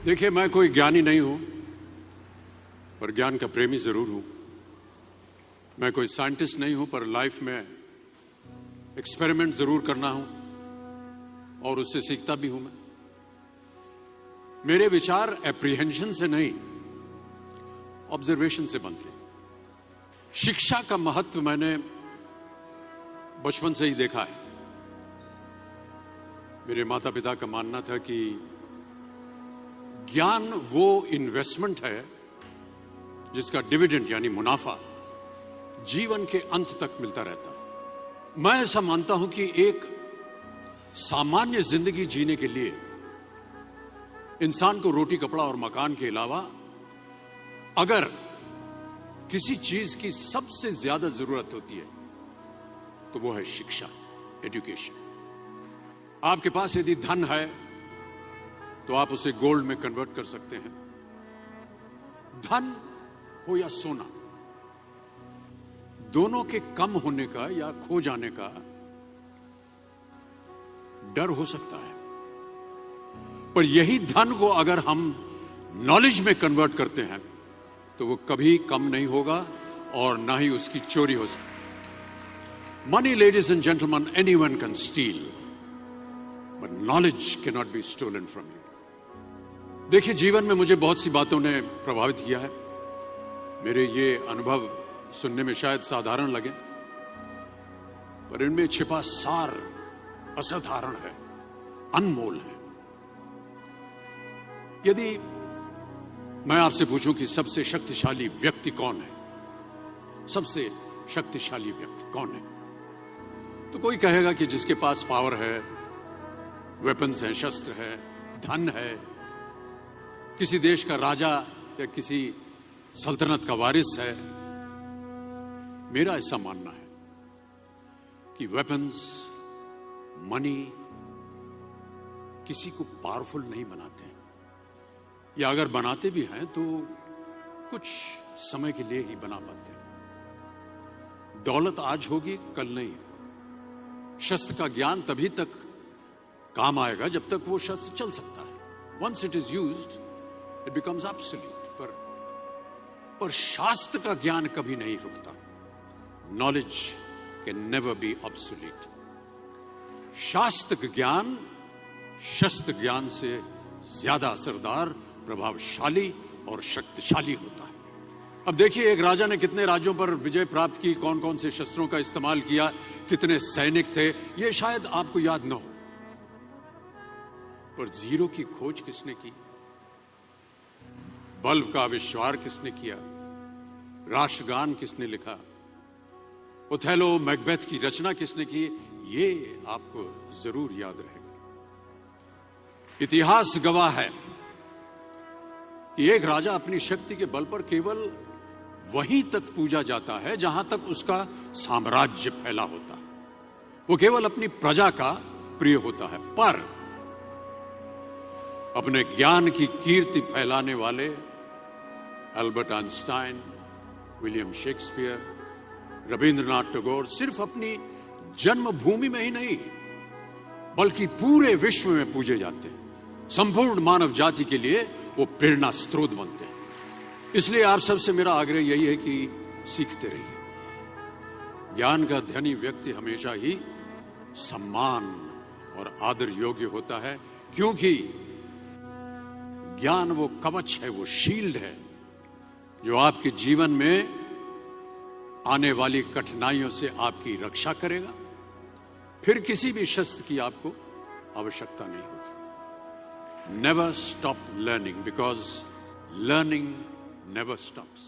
देखिए, मैं कोई ज्ञानी नहीं हूं, पर ज्ञान का प्रेमी जरूर हूं। मैं कोई साइंटिस्ट नहीं हूं, पर लाइफ में एक्सपेरिमेंट जरूर करना हूं और उससे सीखता भी हूं। मेरे विचार एप्रीहेंशन से नहीं, ऑब्जर्वेशन से बनते हैं। शिक्षा का महत्व मैंने बचपन से ही देखा है। मेरे माता पिता का मानना था कि ज्ञान वो इन्वेस्टमेंट है जिसका डिविडेंड यानी मुनाफा जीवन के अंत तक मिलता रहता है। मैं ऐसा मानता हूं कि एक सामान्य जिंदगी जीने के लिए इंसान को रोटी कपड़ा और मकान के अलावा अगर किसी चीज की सबसे ज्यादा जरूरत होती है तो वो है शिक्षा, एजुकेशन। आपके पास यदि धन है तो आप उसे गोल्ड में कन्वर्ट कर सकते हैं। धन हो या सोना, दोनों के कम होने का या खो जाने का डर हो सकता है, पर यही धन को अगर हम नॉलेज में कन्वर्ट करते हैं तो वो कभी कम नहीं होगा और ना ही उसकी चोरी हो सकती। Money, ladies and gentleman, anyone can steal, but knowledge can not be stolen from you. देखिए, जीवन में मुझे बहुत सी बातों ने प्रभावित किया है। मेरे ये अनुभव सुनने में शायद साधारण लगे, पर इनमें छिपा सार असाधारण है, अनमोल है। यदि मैं आपसे पूछूं कि सबसे शक्तिशाली व्यक्ति कौन है, सबसे शक्तिशाली व्यक्ति कौन है, तो कोई कहेगा कि जिसके पास पावर है, वेपन्स हैं, शस्त्र है, धन है, किसी देश का राजा या किसी सल्तनत का वारिस है। मेरा ऐसा मानना है कि वेपन्स, मनी किसी को पावरफुल नहीं बनाते, या अगर बनाते भी हैं तो कुछ समय के लिए ही बना पाते हैं। दौलत आज होगी, कल नहीं। शस्त्र का ज्ञान तभी तक काम आएगा जब तक वो शस्त्र चल सकता है। Once it is used it becomes absolute. पर शास्त्र का ज्ञान कभी नहीं रुकता। Knowledge can never be obsolete. शास्त्र ज्ञान शस्त्र ज्ञान से ज्यादा असरदार, प्रभावशाली और शक्तिशाली होता है। अब देखिए, एक राजा ने कितने राज्यों पर विजय प्राप्त की, कौन कौन से शस्त्रों का इस्तेमाल किया, कितने सैनिक थे, ये शायद आपको याद न हो, पर जीरो की खोज किसने की, बल्ब का आविष्कार किसने किया, राष्ट्रगान किसने लिखा, ओथेलो, मैकबेथ की रचना किसने की, ये आपको जरूर याद रहेगा। इतिहास गवाह है कि एक राजा अपनी शक्ति के बल पर केवल वहीं तक पूजा जाता है जहां तक उसका साम्राज्य फैला होता है। वो केवल अपनी प्रजा का प्रिय होता है। पर अपने ज्ञान की कीर्ति फैलाने वाले Albert Einstein, William Shakespeare, Rabindranath Tagore सिर्फ अपनी जन्मभूमि में ही नहीं बल्कि पूरे विश्व में पूजे जाते हैं। संपूर्ण मानव जाति के लिए वो प्रेरणा स्रोत बनते हैं। इसलिए आप सबसे मेरा आग्रह यही है कि सीखते रहिए। ज्ञान का धनी व्यक्ति हमेशा ही सम्मान और आदर योग्य होता है, क्योंकि ज्ञान वो कवच है, वो शील्ड है जो आपके जीवन में आने वाली कठिनाइयों से आपकी रक्षा करेगा। फिर किसी भी शस्त्र की आपको आवश्यकता नहीं होगी। Never stop learning, because learning never stops.